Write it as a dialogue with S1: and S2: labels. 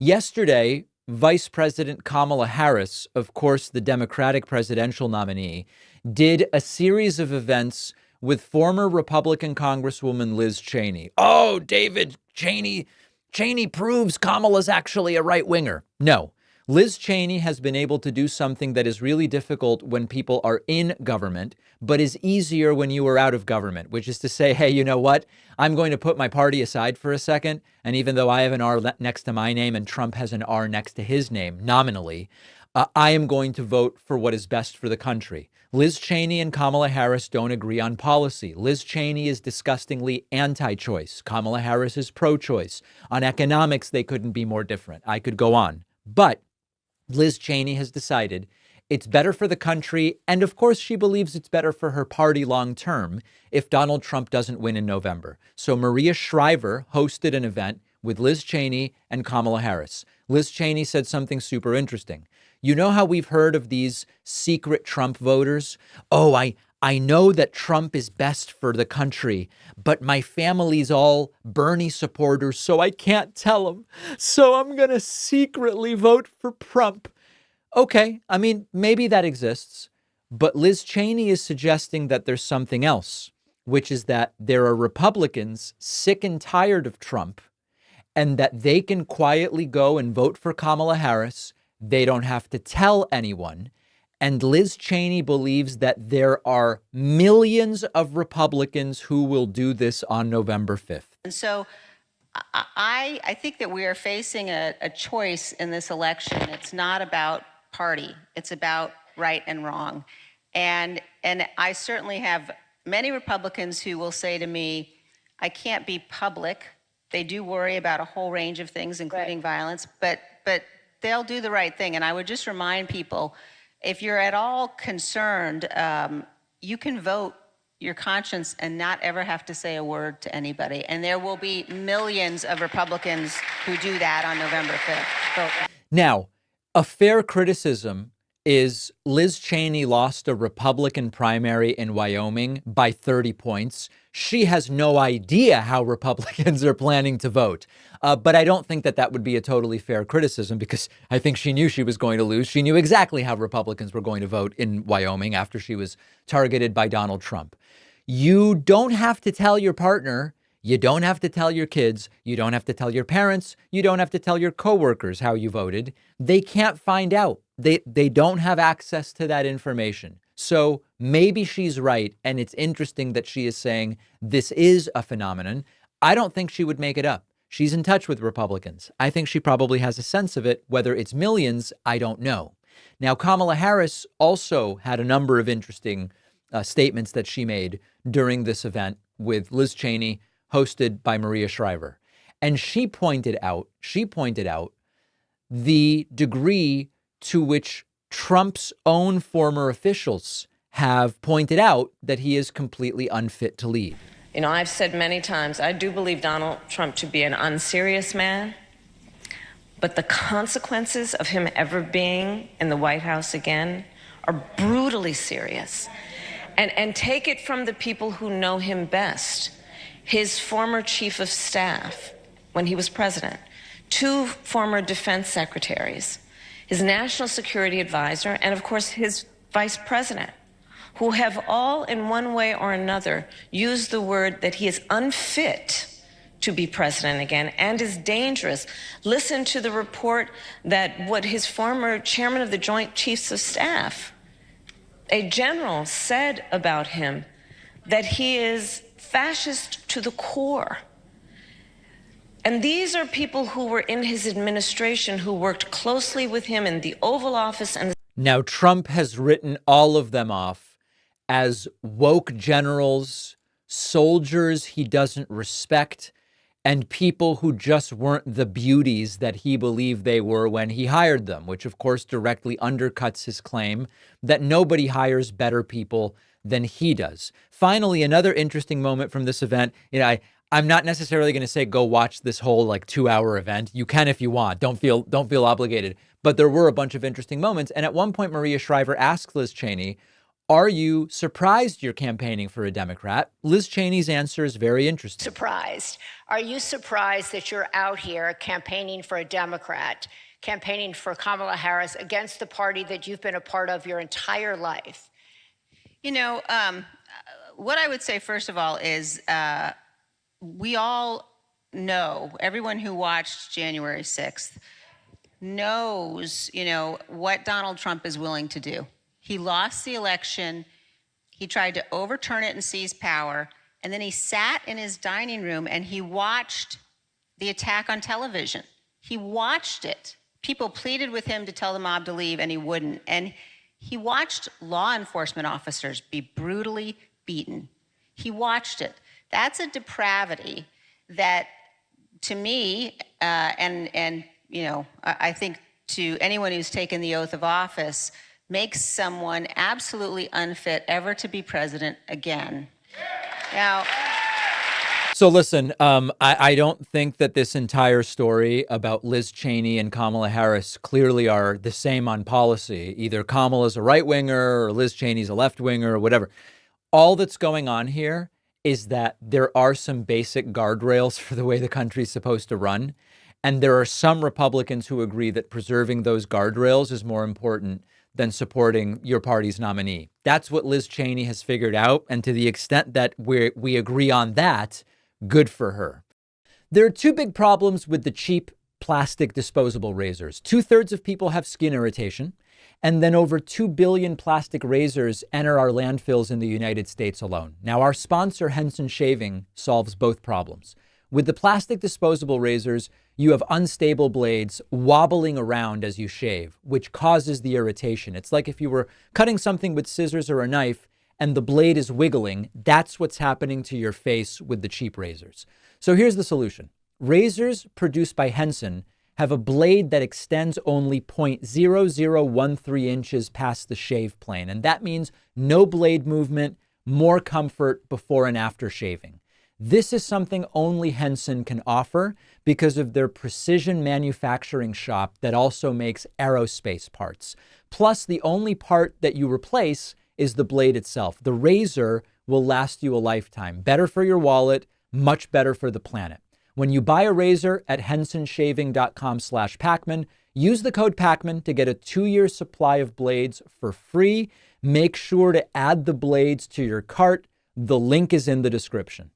S1: Yesterday, Vice President Kamala Harris, of course, the Democratic presidential nominee, did a series of events with former Republican Congresswoman Liz Cheney. Oh, David, Cheney proves Kamala's actually a right winger. No, Liz Cheney has been able to do something that is really difficult when people are in government, but is easier when you are out of government, which is to say, hey, you know what? I'm going to put my party aside for a second. And even though I have an R next to my name and Trump has an R next to his name nominally, I am going to vote for what is best for the country. Liz Cheney and Kamala Harris don't agree on policy. Liz Cheney is disgustingly anti-choice. Kamala Harris is pro-choice. On economics, they couldn't be more different. I could go on. But Liz Cheney has decided it's better for the country, and of course she believes it's better for her party long term if Donald Trump doesn't win in November. So Maria Shriver hosted an event with Liz Cheney and Kamala Harris. Liz Cheney said something super interesting. You know how we've heard of these secret Trump voters? Oh, I know that Trump is best for the country, but my family's all Bernie supporters, so I can't tell them. So I'm going to secretly vote for Trump. Okay, I mean, maybe that exists, but Liz Cheney is suggesting that there's something else, which is that there are Republicans sick and tired of Trump and that they can quietly go and vote for Kamala Harris. They don't have to tell anyone. And Liz Cheney believes that there are millions of Republicans who will do this on November 5th.
S2: And so I think that we are facing a choice in this election. It's not about party. It's about right and wrong. And I certainly have many Republicans who will say to me, I can't be public. They do worry about a whole range of things, including violence, but they'll do the right thing. And I would just remind people, if you're at all concerned, you can vote your conscience and not ever have to say a word to anybody. And there will be millions of Republicans who do that on November 5th.
S1: Now, a fair criticism is Liz Cheney lost a Republican primary in Wyoming by 30 points. She has no idea how Republicans are planning to vote. But I don't think that that would be a totally fair criticism because I think she knew she was going to lose. She knew exactly how Republicans were going to vote in Wyoming after she was targeted by Donald Trump. You don't have to tell your partner. You don't have to tell your kids. You don't have to tell your parents. You don't have to tell your coworkers how you voted. They can't find out. They don't have access to that information. So maybe she's right. And it's interesting that she is saying this is a phenomenon. I don't think she would make it up. She's in touch with Republicans. I think she probably has a sense of it. Whether it's millions, I don't know. Now, Kamala Harris also had a number of interesting statements that she made during this event with Liz Cheney, hosted by Maria Shriver. And she pointed out the degree to which Trump's own former officials have pointed out that he is completely unfit to lead.
S3: You know, I've said many times, I do believe Donald Trump to be an unserious man, but the consequences of him ever being in the White House again are brutally serious. And take it from the people who know him best. His former chief of staff when he was president, 2 former defense secretaries, his national security advisor, and of course his vice president, who have all in one way or another used the word that he is unfit to be president again and is dangerous. Listen to the report that what his former chairman of the Joint Chiefs of Staff, a general, said about him, that he is fascist to the core. And these are people who were in his administration, who worked closely with him in the Oval Office. And
S1: now, Trump has written all of them off as woke generals, soldiers he doesn't respect, and people who just weren't the beauties that he believed they were when he hired them, which of course directly undercuts his claim that nobody hires better people than he does. Finally, another interesting moment from this event, I'm not necessarily going to say go watch this whole 2-hour event. You can if you want. Don't feel obligated. But there were a bunch of interesting moments. And at one point, Maria Shriver asked Liz Cheney, Are you surprised you're campaigning for a Democrat? Liz Cheney's answer is very interesting.
S4: Surprised. Are you surprised that you're out here campaigning for a Democrat, campaigning for Kamala Harris against the party that you've been a part of your entire life?
S2: You know, what I would say, first of all, is we all know, everyone who watched January 6th knows, what Donald Trump is willing to do. He lost the election. He tried to overturn it and seize power. And then he sat in his dining room and he watched the attack on television. He watched it. People pleaded with him to tell the mob to leave, and he wouldn't. And he watched law enforcement officers be brutally beaten. He watched it. That's a depravity that, to me, I think to anyone who's taken the oath of office, makes someone absolutely unfit ever to be president again. Now,
S1: So listen, I don't think that this entire story about Liz Cheney and Kamala Harris clearly are the same on policy. Either Kamala's a right winger or Liz Cheney's a left winger or whatever. All that's going on here is that there are some basic guardrails for the way the country's supposed to run. And there are some Republicans who agree that preserving those guardrails is more important than supporting your party's nominee. That's what Liz Cheney has figured out. And to the extent that we agree on that, good for her. There are two big problems with the cheap plastic disposable razors. 2/3 of people have skin irritation. And then over 2 billion plastic razors enter our landfills in the United States alone. Now, our sponsor, Henson Shaving, solves both problems. With the plastic disposable razors, you have unstable blades wobbling around as you shave, which causes the irritation. It's like if you were cutting something with scissors or a knife and the blade is wiggling. That's what's happening to your face with the cheap razors. So here's the solution. Razors produced by Henson have a blade that extends only 0.0013 inches past the shave plane. And that means no blade movement, more comfort before and after shaving. This is something only Henson can offer because of their precision manufacturing shop that also makes aerospace parts. Plus, the only part that you replace is the blade itself. The razor will last you a lifetime. Better for your wallet, much better for the planet. When you buy a razor at hensonshaving.com/Pacman, use the code Pacman to get a 2-year supply of blades for free. Make sure to add the blades to your cart. The link is in the description.